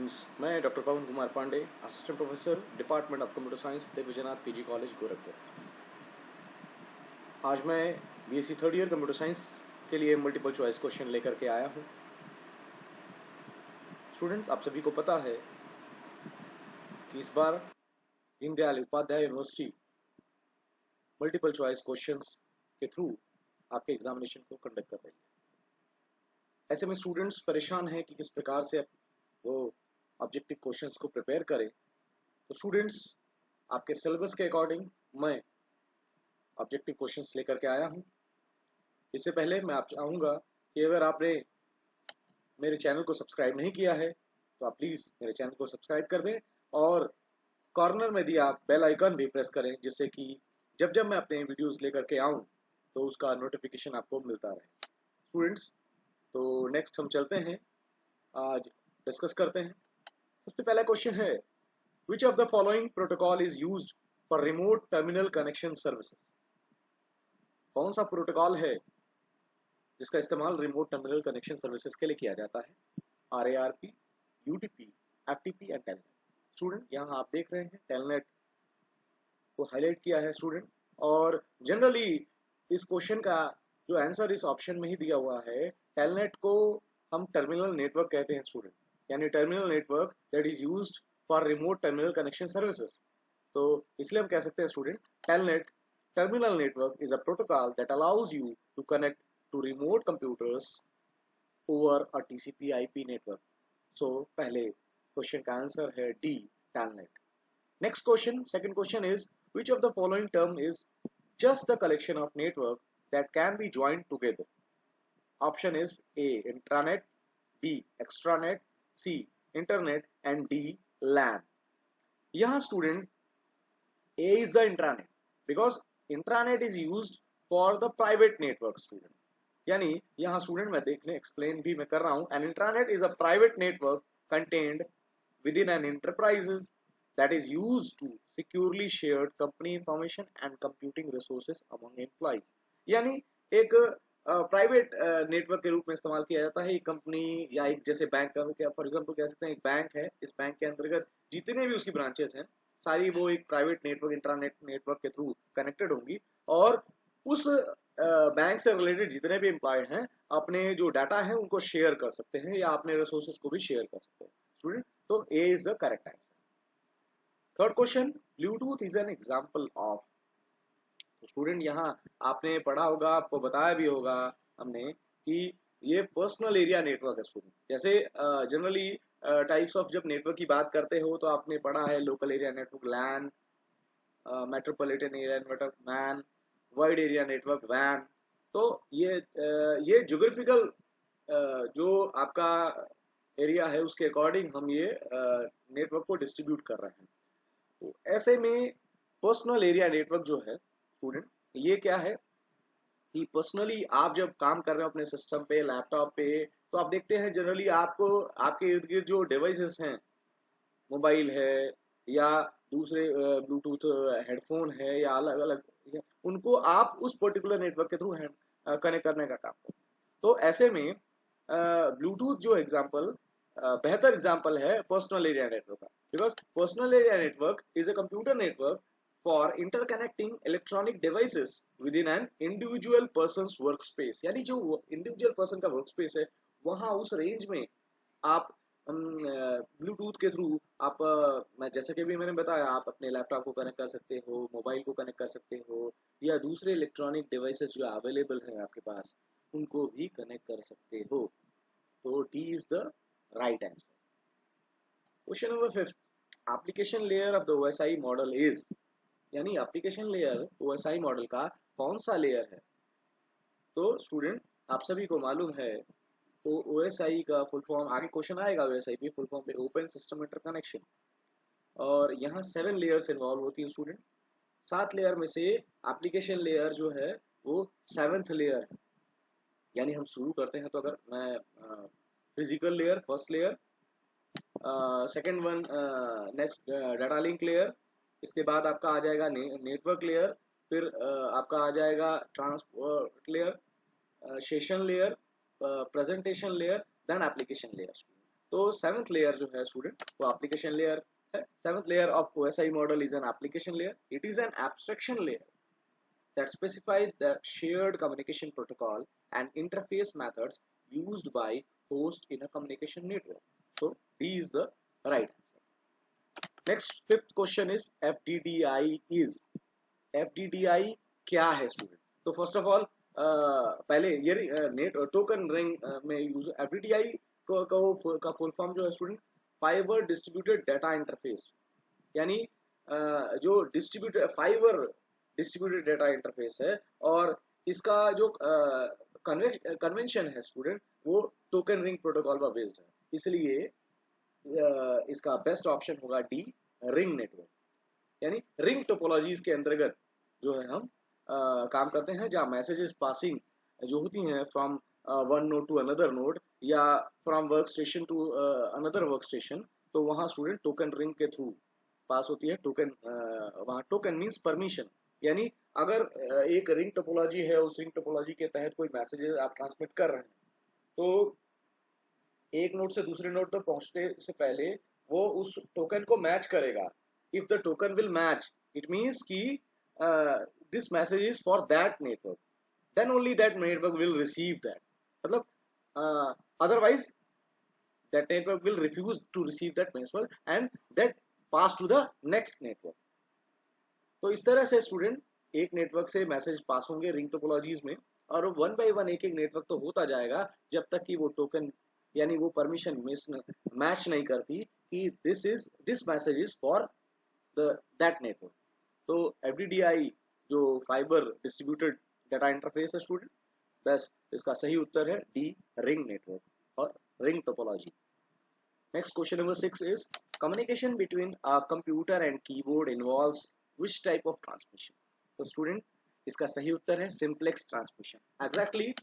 Students, मैं doctor Pawan Kumar Pandey, assistant professor, department of computer science, Digvijaynath PG college, Gorakhpur. आज मैं BSc third year computer science के लिए मल्टीपल चॉइस क्वेश्चन लेकर के आया हूँ। स्टूडेंट्स, आप सभी को पता है कि इस बार Deendayal Upadhyay university multiple choice questions के थ्रू आपके एग्जामिनेशन को कंडक्ट कर रही है। ऐसे में स्टूडेंट्स परेशान हैं कि किस प्रकार से वो ऑब्जेक्टिव क्वेश्चंस को प्रिपेयर करें। तो स्टूडेंट्स, आपके सिलेबस के अकॉर्डिंग मैं ऑब्जेक्टिव क्वेश्चंस लेकर के आया हूं। इससे पहले मैं आप चाहूँगा कि अगर आपने मेरे चैनल को सब्सक्राइब नहीं किया है तो आप प्लीज़ मेरे चैनल को सब्सक्राइब कर दें और कॉर्नर में दिया बेल आइकन भी प्रेस करें, जिससे कि जब जब मैं अपने वीडियोस लेकर के आऊँ तो उसका नोटिफिकेशन आपको मिलता रहे। स्टूडेंट्स, तो नेक्स्ट हम चलते हैं, आज डिस्कस करते हैं। सबसे पहला क्वेश्चन है, which of the following protocol is used for remote terminal connection services? कौन सा प्रोटोकॉल है जिसका इस्तेमाल रिमोट टर्मिनल कनेक्शन सर्विसेज के लिए किया जाता है? RARP, UDP, FTP and telnet. Student, यहाँ आप देख रहे हैं टेलनेट को हाईलाइट किया है स्टूडेंट, और जनरली इस क्वेश्चन का जो आंसर इस ऑप्शन में ही दिया हुआ है, टेलनेट को हम टर्मिनल नेटवर्क कहते हैं स्टूडेंट, यानी terminal network that is used for remote terminal connection services. तो इसलिए हम कह सकते हैं student, telnet terminal network is a protocol that allows you to connect to remote computers over a TCP/IP network. So पहले question का answer है D, telnet. Next question, second question is, which of the following term is just the collection of network that can be joined together? Option is A, intranet, B, extranet, C, internet and D, LAN. यहाँ student A is the intranet because intranet is used for the private network student. यानी यहाँ student मैं देखने explain भी मैं कर रहा हूँ, an intranet is a private network contained within an enterprises that is used to securely shared company information and computing resources among employees. यानी एक प्राइवेट नेटवर्क के रूप में इस्तेमाल किया जाता है। एक कंपनी या एक जैसे बैंक का फॉर एग्जांपल कह सकते हैं, एक बैंक है, इस बैंक के अंतर्गत जितने भी उसकी ब्रांचेस हैं सारी वो एक प्राइवेट नेटवर्क, इंटरनेट नेटवर्क के थ्रू कनेक्टेड होंगी, और उस बैंक से रिलेटेड जितने भी एम्प्लॉय हैं अपने जो डाटा है उनको शेयर कर सकते हैं या अपने रिसोर्सेज को भी शेयर कर सकते हैं स्टूडेंट। तो A is the correct answer. Third question, Bluetooth is an example of. तो स्टूडेंट, यहाँ आपने पढ़ा होगा, आपको बताया भी होगा हमने कि ये पर्सनल एरिया नेटवर्क है स्टूडेंट। जैसे जनरली टाइप्स ऑफ जब नेटवर्क की बात करते हो तो आपने पढ़ा है local area network LAN, metropolitan area network MAN, wide area network वैन। तो ये ज्योग्राफिकल जो आपका एरिया है उसके अकॉर्डिंग हम ये नेटवर्क को डिस्ट्रीब्यूट कर रहे हैं। तो ऐसे में पर्सनल एरिया नेटवर्क जो है स्टूडेंट, ये क्या है कि पर्सनली आप जब काम कर रहे हो अपने सिस्टम पे, लैपटॉप पे, तो आप देखते हैं जनरली आपको आपके इर्द गिर्द जो डिवाइसेस हैं, मोबाइल है या दूसरे ब्लूटूथ हेडफोन है या अलग अलग, उनको आप उस पर्टिकुलर नेटवर्क के थ्रू कनेक्ट करने का काम करते हैं। तो ऐसे में ब्लूटूथ जो एग्जांपल बेहतर एग्जांपल है पर्सनल एरिया नेटवर्क का, because personal area network is a computer network for interconnecting electronic devices with in an individual persons work space. यानी जो इंडिविजुअल पर्सन का वर्क स्पेस है वहां उस रेंज में आप ब्लूटूथ के थ्रू आप मैं जैसे कि भी मैंने बताया, आप अपने लैपटॉप को कनेक्ट कर सकते हो, मोबाइल को कनेक्ट कर सकते हो, या दूसरे इलेक्ट्रॉनिक डिवाइसेस जो अवेलेबल हैं आपके पास उनको भी कनेक्ट कर सकते हो। तो D is the right answer. Question number 5, application layer of the OSI model is, यानी एप्लीकेशन लेयर OSI मॉडल का कौन सा लेयर है? तो स्टूडेंट, आप सभी को मालूम है तो OSI का फुल फॉर्म, आगे क्वेश्चन आएगा OSI पे फुल फॉर्म पे, ओपन सिस्टम इंटरकनेक्शन, और यहाँ 7 लेयर्स इन्वॉल्व होती है स्टूडेंट। 7 लेयर में से एप्लीकेशन लेयर जो है वो 7th लेयर है। यानी हम शुरू करते हैं तो अगर मैं physical layer first layer, second one next data link layer, इसके बाद आपका आ जाएगा नेटवर्क लेयर, फिर आपका आ जाएगा transport layer, session layer, presentation layer, then application layer. तो सेवंथ लेयर जो है स्टूडेंट वो एप्लीकेशन लेयर है. Seventh layer of OSI model is an application layer. It is an abstraction layer that specify the shared communication protocol and interface methods used by host in a communication network. So D is the right answer. Next, fifth question is FDDI is. FDDI क्या है student? तो first of all पहले ये net token ring में use FDDI का full form जो है student fibre distributed data interface, यानी जो distributed fibre distributed data interface है और इसका जो कन्वेंशन है स्टूडेंट वो टोकन रिंग प्रोटोकॉल पर बेस्ड है. इसलिए इसका बेस्ट ऑप्शन होगा डी, रिंग नेटवर्क. यानी रिंग टोपोलॉजीज के अंतर्गत जो है हम काम करते हैं जहाँ मैसेजेस पासिंग जो होती हैं from one node to another node या from work station to another work station, तो वहाँ स्टूडेंट टोकन रिंग के थ्रू पास होती है. टोकन वहाँ टोकन मीन्स परमिशन, यानी अगर एक रिंग टोपोलॉजी है, उस रिंग टोपोलॉजी के तहत कोई मैसेजेस आप ट्रांसमिट कर रहे हैं तो एक नोड से दूसरे नोड तक पहुंचने से पहले वो उस टोकन को मैच करेगा. If the token will match it means कि this message is for that network, then only that network will receive that. मतलब otherwise that network will refuse to receive that message and that pass to the next network. तो इस तरह से student एक network से message pass होंगे ring topologies में और वन बाय वन एक एक नेटवर्क तो होता जाएगा जब तक कि वो टोकन यानी वो परमिशन मैच नहीं करती कि this message is for that network. तो FDDI जो फाइबर डिस्ट्रीब्यूटेड डाटा इंटरफेस है स्टूडेंट, बस इसका सही उत्तर है डी, रिंग नेटवर्क और ring topology. Next, question number 6 is communication between a computer and keyboard involves which type of transmission? तो स्टूडेंट इसका सही उत्तर है simplex transmission. Exactly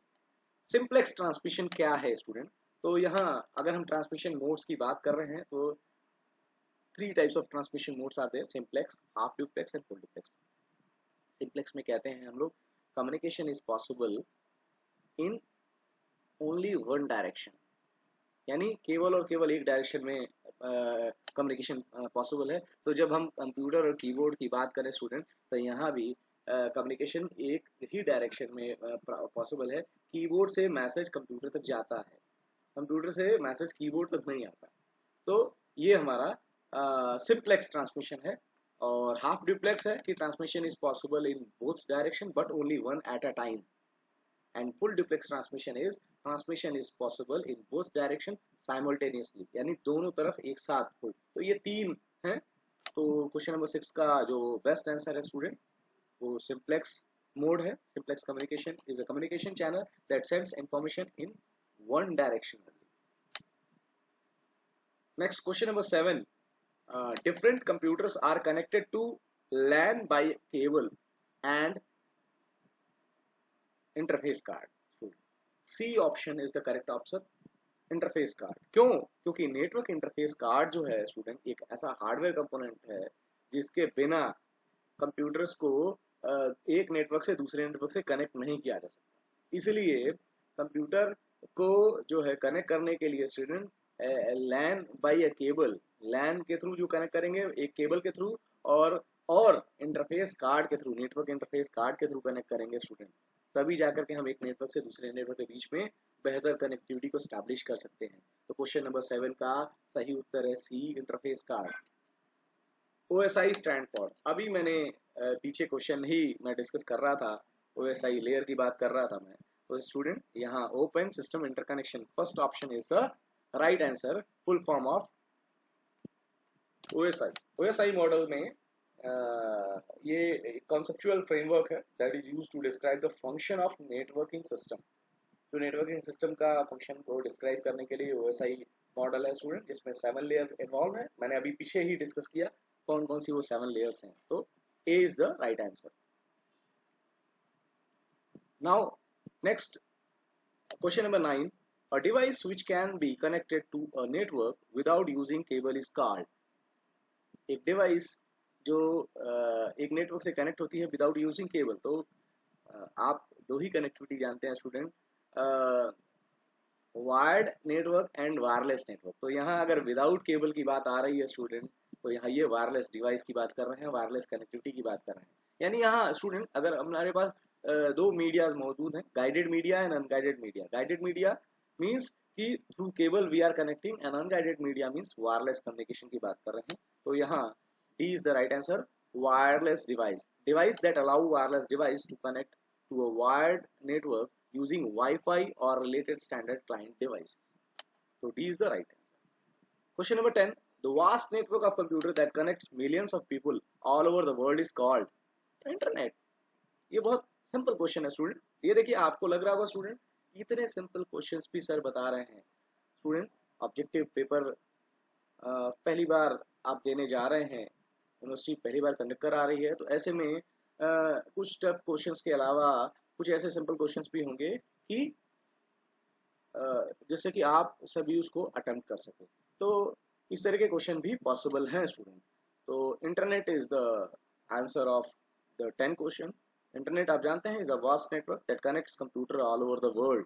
simplex transmission क्या है स्टूडेंट? तो यहाँ अगर हम ट्रांसमिशन मोड्स की बात कर रहे हैं तो 3 टाइप्स ऑफ ट्रांसमिशन मोड्स आते हैं, simplex, half duplex and full duplex. Simplex में कहते हैं हम लोग communication is possible in only one direction, यानी केवल और केवल एक डायरेक्शन में कम्युनिकेशन पॉसिबल है. तो जब हम कंप्यूटर और कीबोर्ड की बात करें स्टूडेंट तो यहाँ भी कम्युनिकेशन एक ही डायरेक्शन में पॉसिबल है. कीबोर्ड से मैसेज कंप्यूटर तक जाता है, कंप्यूटर से मैसेज कीबोर्ड तक नहीं आता. तो ये हमारा सिंप्लेक्स ट्रांसमिशन है. और हाफ डुप्लेक्स है कि transmission is possible in both direction but only one at a time. And full duplex transmission is possible in both direction simultaneously, यानी दोनों तरफ एक साथ हो. तो ये 3 हैं. तो क्वेश्चन नंबर 6 का जो बेस्ट आंसर है स्टूडेंट वो सिंप्लेक्स मोड है. Simplex communication is a communication channel that sends information in one direction. Next question number 7, different computers are connected to LAN by cable and interface card. C option is the correct option, interface card. क्यों? क्योंकि network interface card जो है student एक ऐसा hardware component है जिसके बिना computers को एक नेटवर्क से दूसरे नेटवर्क से कनेक्ट नहीं किया जा सकता. इसलिए कंप्यूटर को जो है कनेक्ट करने के लिए student LAN by a cable, LAN के थ्रू जो कनेक्ट करेंगे एक केबल के थ्रू और इंटरफेस कार्ड के थ्रू, नेटवर्क इंटरफेस कार्ड के थ्रू कनेक्ट करेंगे स्टूडेंट. तभी जाकर के हम एक नेटवर्क से दूसरे नेटवर्क के बीच में बेहतर कनेक्टिविटी को स्टैब्लिश कर सकते हैं. तो क्वेश्चन नंबर 7 का सही उत्तर है C, interface card. OSI stand for, अभी मैंने पीछे क्वेश्चन ही मैं डिस्कस कर रहा था, OSI लेयर की बात कर रहा था मैं. तो स्टूडेंट यहाँ open system interconnection, first option is the right answer, full form of OSI. OSI model में ये कॉन्सेप्चुअल फ्रेमवर्क है that is used to describe the function of networking system. तो नेटवर्किंग सिस्टम का फंक्शन को डिस्क्राइब करने के लिए OSI मॉडल है स्टूडेंट, जिसमें 7 लेयर इन्वॉल्व है. मैंने अभी पीछे ही डिस्कस किया कौन कौन सी वो 7 लेयर्स हैं. तो A is the right answer. Now next question number 9, a device which can be connected to a network without using cable is called. एक डिवाइस जो एक नेटवर्क से कनेक्ट होती है विदाउट यूजिंग केबल. तो आप दो ही कनेक्टिविटी जानते हैं student, wired network and wireless network. तो यहाँ अगर विदाउट केबल की बात आ रही है स्टूडेंट, तो यहाँ ये वायरलेस डिवाइस की बात कर रहे हैं, वायरलेस कनेक्टिविटी की बात कर रहे हैं। यानी यहाँ स्टूडेंट अगर हमारे पास दो मीडियाज मौजूद हैं, guided media and unguided media. Guided media means कि through cable we are connecting, and unguided media means wireless communication की बात कर रहे हैं। तो यहाँ D is the right answer, wireless device, device that allow wireless device to connect to a wired network using Wi-Fi or related standard client device. So D is the right answer. Question number 10. The vast network of computers that connects millions of people all over the world is called internet. ये बहुत simple question है student. ये देखिए आपको लग रहा होगा student इतने सिंपल क्वेश्चंस भी सर बता रहे हैं। स्टूडेंट ऑब्जेक्टिव पेपर पहली बार आप देने जा रहे हैं, यूनिवर्सिटी पहली बार कंडक्ट करा रही है, तो ऐसे में कुछ टफ क्वेश्चंस के अलावा कुछ ऐसे सिंपल क्वेश्चंस भी होंगे कि जिससे कि आप सभी उसको अटेम्प्ट कर सके। तो इस तरह के क्वेश्चन भी पॉसिबल हैं स्टूडेंट। तो internet is the answer of the 10 question. Internet आप जानते हैं is a vast network that connects computer all over the world.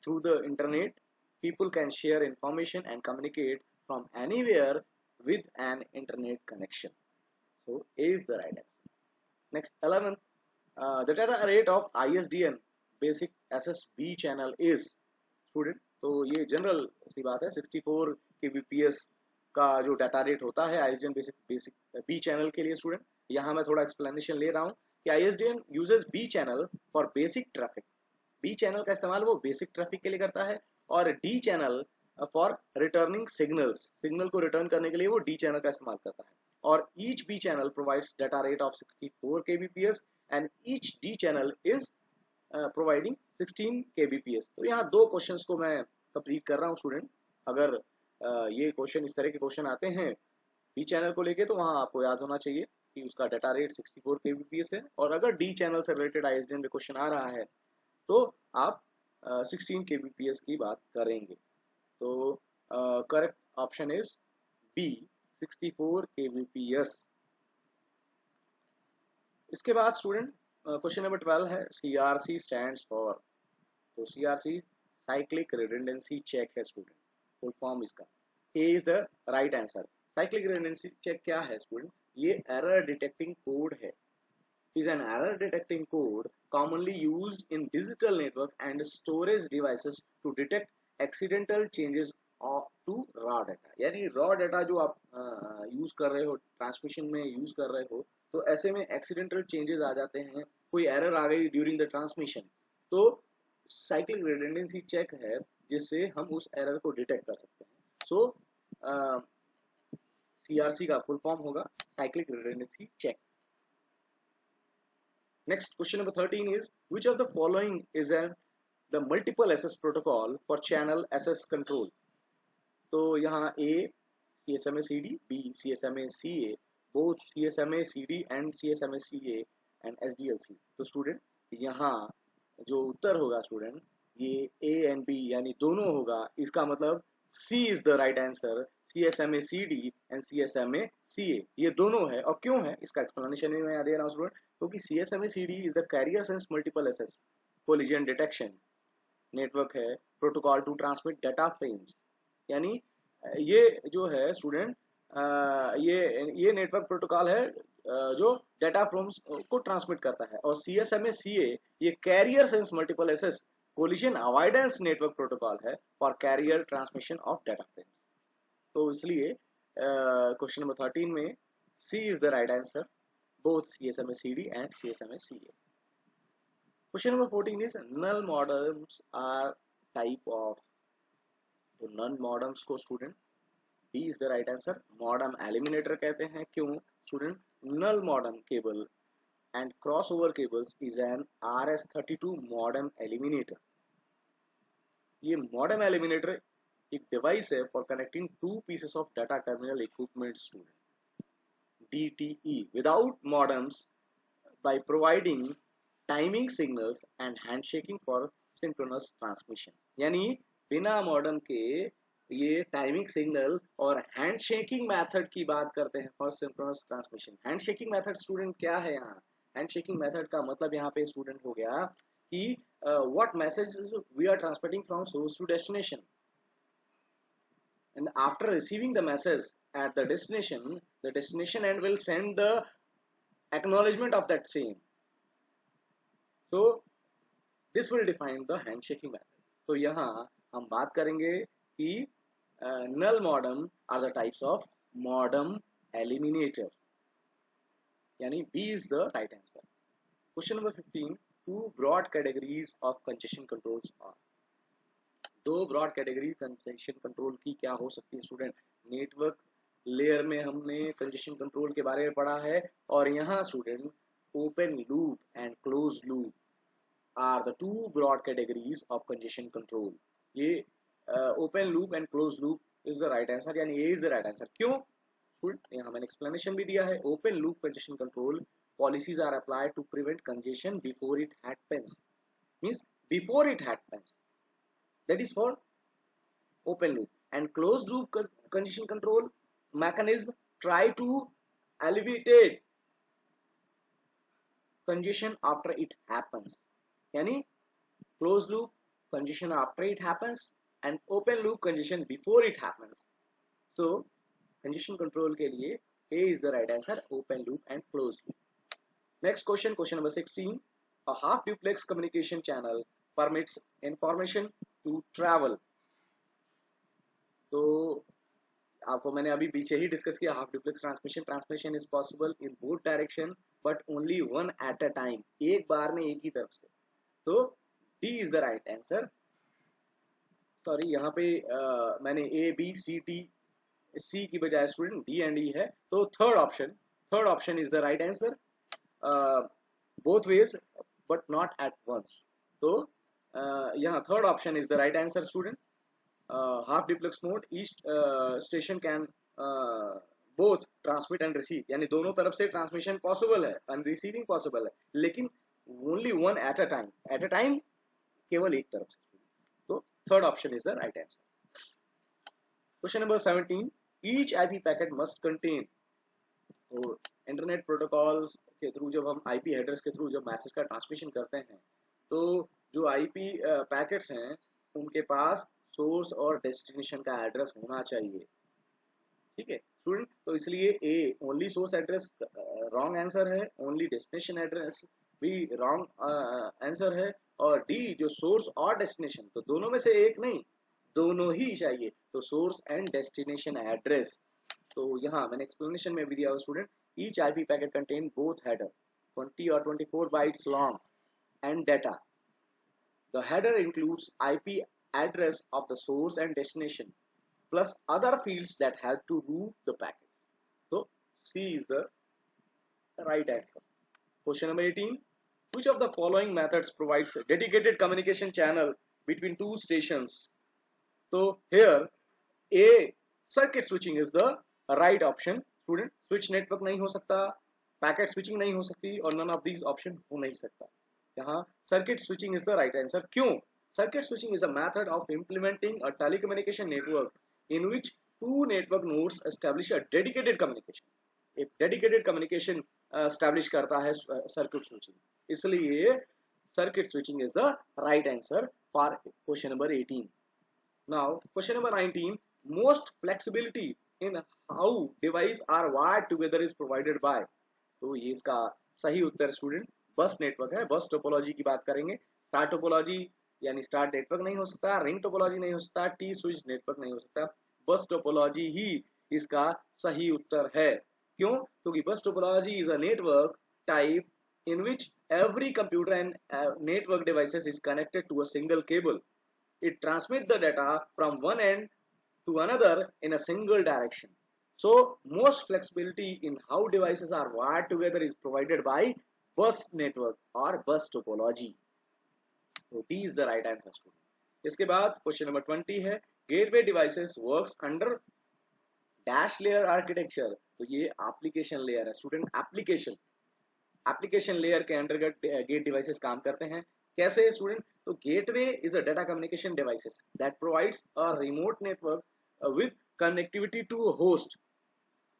Through the internet people can share information and communicate from anywhere with an internet connection. So A is the right answer. Next 11th, the data rate of ISDN basic SSB channel is student. तो ये general सी बात है, 64 kbps का जो data rate होता है ISDN basic B channel के लिए स्टूडेंट। यहाँ मैं थोड़ा एक्सप्लेनेशन ले रहा हूँ कि ISDN uses B channel for basic traffic. B channel का इस्तेमाल वो बेसिक ट्रैफिक के लिए करता है, और D channel for returning signals, signal को रिटर्न करने के लिए वो डी चैनल का इस्तेमाल करता है। और each B channel provides data rate of 64 kbps and each D channel is providing 16 kbps। तो यहाँ दो क्वेश्चंस को मैं कंप्लीट कर रहा हूँ स्टूडेंट। अगर ये क्वेश्चन इस तरह के क्वेश्चन आते हैं बी चैनल को लेके, तो वहाँ आपको याद होना चाहिए कि उसका डाटा रेट 64 kbps है, और अगर डी चैनल से रिलेटेड ISDN में क्वेश्चन आ रहा है तो आप 16 kbps की बात करेंगे। तो correct option is B, 64 kbps। इसके बाद स्टूडेंट क्वेश्चन नंबर 12 है, CRC स्टैंड्स फॉर। तो CRC साइक्लिक रिडंडेंसी चेक है स्टूडेंट, फुल फॉर्म इसका। A is the right answer. Cyclic redundancy check क्या है स्टूडेंट? ये एरर डिटेक्टिंग कोड है। is an error detecting code commonly used in digital network and storage devices to detect accidental changes to raw data। यानी raw data जो आप use कर रहे हो, ट्रांसमिशन में यूज कर रहे हो, तो ऐसे में एक्सीडेंटल चेंजेस आ जाते हैं, कोई एरर आ गई ड्यूरिंग द ट्रांसमिशन, तो साइक्लिक रिडंडेंसी चेक है जिससे हम उस एरर को डिटेक्ट कर सकते हैं। सो CRC का फुल फॉर्म होगा cyclic redundancy check. Next, question number 13 is, which of the following is the multiple access protocol for channel access control? तो यहाँ A CSMA-CD, B CSMA-CA, both CSMA-CD and CSMA-CA and SDLC। तो student यहाँ जो उत्तर होगा student ये A and B यानी दोनों होगा। इसका मतलब C is the right answer, CSMA-CD and CSMA-CA ये दोनों है। और क्यों है इसका एक्सप्लेनेशन भी मैं दे रहा हूँ स्टूडेंट, क्योंकि CSMA-CD is the carrier sense multiple access collision detection network है protocol to transmit data frames. यानी ये जो है स्टूडेंट ये नेटवर्क प्रोटोकॉल है जो डाटा फ्रेम्स को ट्रांसमिट करता है। और CSMA-CA ये carrier sense multiple access collision avoidance network protocol है for carrier transmission of data frames. तो इसलिए क्वेश्चन नंबर 13 में C is the right answer, both CSMA-CD and CSMA-CA. Question number 14 is, null modems are type of। तो null modems को student B is the right answer, modem eliminator कहते हैं। क्यों student? null modem cable and crossover cables is an RS-32 modem eliminator। ये modem eliminator एक device है for connecting two pieces of data terminal equipment student, DTE, without modems by providing timing signals and handshaking for synchronous transmission। यानी बिना modem के ये timing signal और handshaking method की बात करते हैं for synchronous transmission. Handshaking method student क्या है? यहाँ हैंडशेकिंग मेथड का मतलब यहाँ पे स्टूडेंट हो गया कि what messages we are transmitting from source to destination, and after receiving the message at the destination end will send the acknowledgement of that same. So this will define the handshaking method. तो यहाँ हम बात करेंगे कि null modem are the types of modem eliminator, यानी B is the right answer. Question number 15. Two broad categories of congestion controls are. दो broad category congestion control की क्या हो सकती है स्टूडेंट? नेटवर्क लेयर में हमने कंजेशन कंट्रोल के बारे में पढ़ा है, और यहाँ student open loop and close loop are the two broad categories of congestion control. ये open loop and close loop is the right answer, यानी A is the right answer. क्यों? यहाँ मैंने एक्सप्लेनेशन भी दिया है. Open loop congestion control policies are applied to prevent congestion before it happens. Means before it happens. That is for open loop. And closed loop congestion control mechanism try to alleviate congestion after it happens. Yani closed loop congestion after it happens and open loop congestion before it happens. So congestion control के लिए A is the right answer, open loop and closed loop. Next question, question number 16. A half duplex communication channel permits information to travel. तो आपको मैंने अभी पीछे ही discuss किया, half duplex transmission is possible in both direction but only one at a time, एक बार में एक ही तरफ से. तो D is the right answer. Sorry, यहाँ पे मैंने A B C T C की बजाय स्टूडेंट डी एंड ई है, तो third option is the right answer. Both ways but not at once. तो यहाँ third option is the right answer student. Half duplex mode each station can both transmit and receive, यानी दोनों तरफ से transmission possible है and receiving possible है, लेकिन only one at a time, केवल एक तरफ से. तो third option is the right answer. Question number 17. Each IP packet must contain. तो इंटरनेट प्रोटोकॉल्स के थ्रू जब हम आईपी हेडर्स के थ्रू जब मैसेज का ट्रांसमिशन करते हैं, तो जो आईपी पैकेट्स हैं उनके पास सोर्स और डेस्टिनेशन का एड्रेस होना चाहिए. ठीक है स्टूडेंट, तो इसलिए A only source address wrong answer है, ओनली डेस्टिनेशन एड्रेस भी रॉन्ग आंसर है, और डी जो सोर्स और डेस्टिनेशन, तो दोनों में से एक नहीं, दोनों ही चाहिए, तो सोर्स एंड डेस्टिनेशन एड्रेस. तो यहाँ मैंने एक्सप्लेनेशन में भी दिया student. Each IP packet contain both header 20 और 24 bytes long and data. The header includes IP address of the source and destination plus other fields that help to route the packet. So C is the right answer. Question number 18. Which of the following methods provides a dedicated communication channel between two stations? So here A circuit switching is the right option. Student, switch network नहीं हो सकता, packet switching नहीं हो सकती, और none of these option हो नहीं सकता. यहाँ circuit switching is the right answer. क्यों? Circuit switching is a method of implementing a telecommunication network in which two network nodes establish a dedicated communication. एक dedicated communication establish करता है circuit switching. इसलिए circuit switching is the right answer for question number 18. Now question number 19. Most flexibility in how device are wired together is provided by. तो ये इसका सही उत्तर student बस network है. बस टोपोलॉजी की बात करेंगे. स्टार टोपोलॉजी यानी स्टार नेटवर्क नहीं हो सकता, रिंग टोपोलॉजी नहीं हो सकता, टी स्विच नेटवर्क नहीं हो सकता, बस टोपोलॉजी ही इसका सही उत्तर है. क्यों? क्योंकि bus topology is a network type in which every computer and network devices is connected to a single cable. It transmit the data from one end to another in a single direction. So most flexibility in how devices are wired together is provided by bus network or bus topology. So D is the right answer student. इसके बाद question number 20 है. Gateway devices works under dash layer architecture. तो ये application layer है student. Application layer के अंतर्गत gate devices काम करते हैं. कैसे स्टूडेंट? तो gateway is a data communication devices that provides a remote network with connectivity to a host.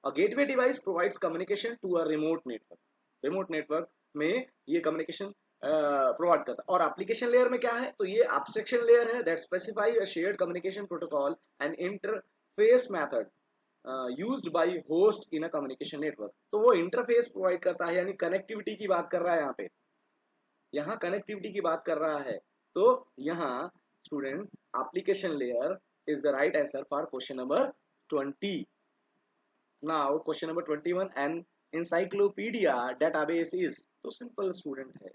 A gateway device provides communication to a remote network. Remote network में ये communication provide करता है। और एप्लीकेशन लेयर में क्या है, तो ये एब्स्ट्रैक्शन लेयर है that specify a shared communication protocol and interface method used by host in a communication network. तो वो इंटरफेस प्रोवाइड करता है, यानी कनेक्टिविटी की बात कर रहा है यहाँ कनेक्टिविटी की बात कर रहा है। तो यहाँ student application layer is the right answer for question number 20। Now question number 21, an encyclopedia database is। तो सिंपल स्टूडेंट है,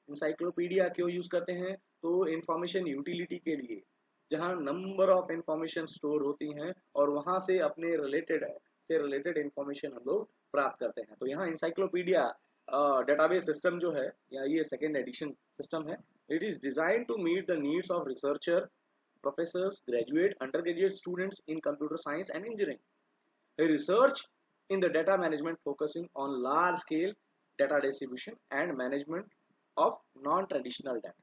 इंसाइक्लोपीडिया क्यों यूज करते हैं, तो इंफॉर्मेशन यूटिलिटी के लिए, जहां नंबर ऑफ इंफॉर्मेशन स्टोर होती हैं और वहां से अपने रिलेटेड इंफॉर्मेशन हम लोग प्राप्त करते हैं। तो यहाँ इंसाइक्लोपीडिया डेटाबेस सिस्टम जो है, या ये सेकेंड एडिशन सिस्टम है, it is design to meet the needs of researcher, professors, graduate, under graduate students in computer science and engineering. Research in the data management focusing on large scale data distribution and management of non-traditional data।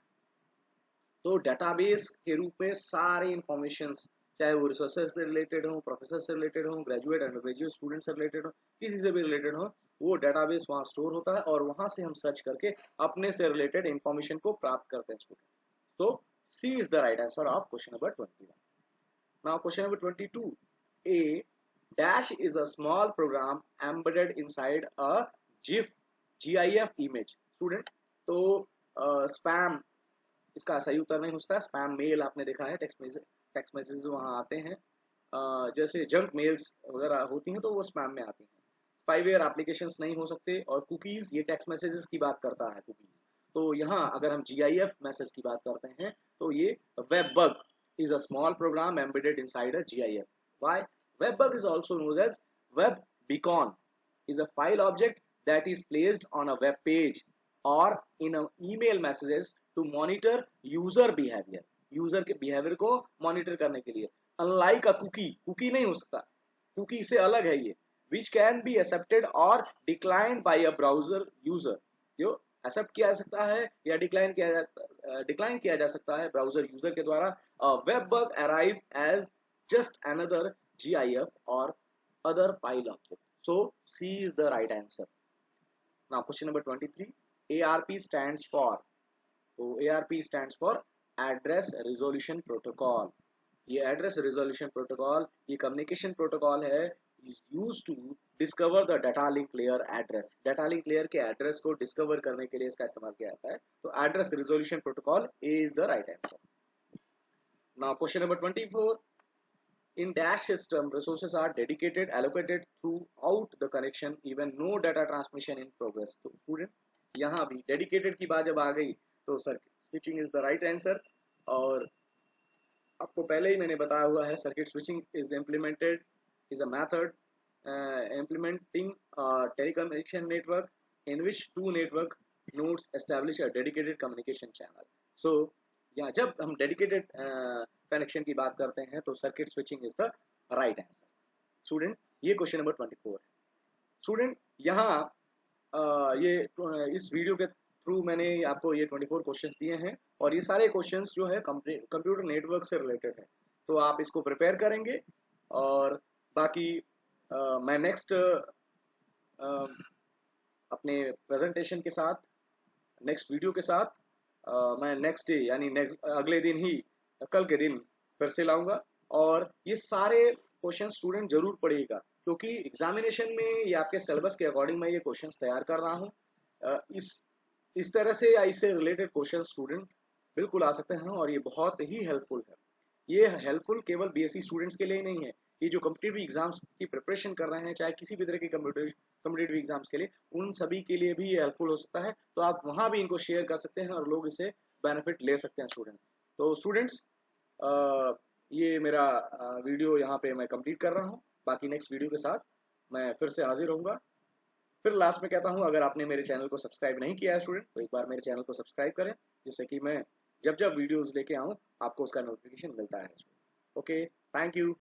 तो database के रूप में सारे information, चाहे वो researcher से related हो, professor से रिलेटेड हो, ग्रेजुएट अंडर ग्रेजुएट स्टूडेंट से रिलेटेड हो, किसी से भी रिलेटेड हो, वो डेटाबेस वहाँ स्टोर होता है और वहां से हम सर्च करके अपने से रिलेटेड इंफॉर्मेशन को प्राप्त करते हैं स्टूडेंट। तो C is the right answer of question number 21। Now question number 22, A dash is a small program embedded inside a GIF image। Student, तो स्पैम इसका सही उत्तर नहीं हो सकता। स्पैम मेल आपने देखा है, टेक्स्ट मैसेज वहां आते हैं, जैसे जंक मेल्स वगैरह होती हैं तो वो स्पैम में आती हैं। स्पाईवेयर एप्लीकेशंस नहीं हो सकते। और कुकीज, ये टेक्स्ट मैसेजेस की बात करता है कुकीज। तो यहाँ अगर हम GIF मैसेज की बात करते हैं तो ये web bug is a small program embedded inside a GIF। Why? Webbug is also known as web beacon, is a file object that is placed on a web page or in a email messages to monitor user behavior। User के behaviour को monitor करने के लिए। Unlike a cookie नहीं हो सकता, cookie से अलग है ये। विच कैन बी एक्सेप्टेड और डिक्लाइंड बाय अ ब्राउजर यूजर। जो एक्सेप्ट किया जा सकता है या डिक्लाइन किया जा सकता है ब्राउजर यूजर के द्वारा। Web bug arrive as just another GIF or other file object। So C is the right answer। Now question number 23, ARP stands for। तो ARP stands for Address Resolution Protocol। ये address resolution protocol, ये communication protocol है, is used to discover the data link layer address। Data link layer के address को discover करने के लिए इसका इस्तेमाल किया जाता है। तो address resolution protocol is the right answer। Now question number 24, in dash system resources are dedicated allocated throughout the connection even no data transmission in progress। तो स्टूडेंट यहाँ भी डेडिकेटेड की बात जब आ गई तो circuit switching is the right answer. और आपको पहले ही मैंने बताया हुआ है, circuit switching is implemented is a method implementing a telecommunication network in which two network nodes establish a dedicated communication channel। So या जब हम डेडिकेटेड कनेक्शन की बात करते हैं तो circuit switching is the right answer. Student, ये question number 24 है। स्टूडेंट, यहाँ ये इस वीडियो के थ्रू मैंने आपको ये 24 क्वेश्चंस दिए हैं और ये सारे क्वेश्चंस जो है कंप्यूटर नेटवर्क से रिलेटेड है। तो आप इसको प्रिपेयर करेंगे और बाकी मैं नेक्स्ट अपने प्रेजेंटेशन के साथ, नेक्स्ट वीडियो के साथ मैं नेक्स्ट डे यानी नेक्स्ट अगले दिन ही, कल के दिन फिर से लाऊंगा। और ये सारे क्वेश्चन स्टूडेंट जरूर पढ़िएगा क्योंकि एग्जामिनेशन में ये आपके सिलेबस के अकॉर्डिंग मैं ये क्वेश्चन तैयार कर रहा हूँ। इस तरह से या इससे रिलेटेड क्वेश्चन स्टूडेंट बिल्कुल आ सकते हैं और ये बहुत ही हेल्पफुल है। ये हेल्पफुल केवल BSc स्टूडेंट्स के लिए नहीं है, ये जो कॉम्पिटिटिव एग्जाम्स की प्रिपरेशन कर रहे हैं, चाहे किसी भी तरह के कॉम्पिटिटिव एग्जाम्स के लिए, उन सभी के लिए भी ये हेल्पफुल हो सकता है। तो आप वहां भी इनको शेयर कर सकते हैं और लोग इसे बेनिफिट ले सकते हैं स्टूडेंट्स। तो स्टूडेंट्स, ये मेरा वीडियो यहाँ पे मैं कंप्लीट कर रहा हूँ। बाकी नेक्स्ट वीडियो के साथ मैं फिर से हाजिर होऊंगा। फिर लास्ट में कहता हूँ, अगर आपने मेरे चैनल को सब्सक्राइब नहीं किया है स्टूडेंट, तो एक बार मेरे चैनल को सब्सक्राइब करें जिससे कि मैं जब जब वीडियोस लेके आऊँ आपको उसका नोटिफिकेशन मिलता है। Okay, thank you.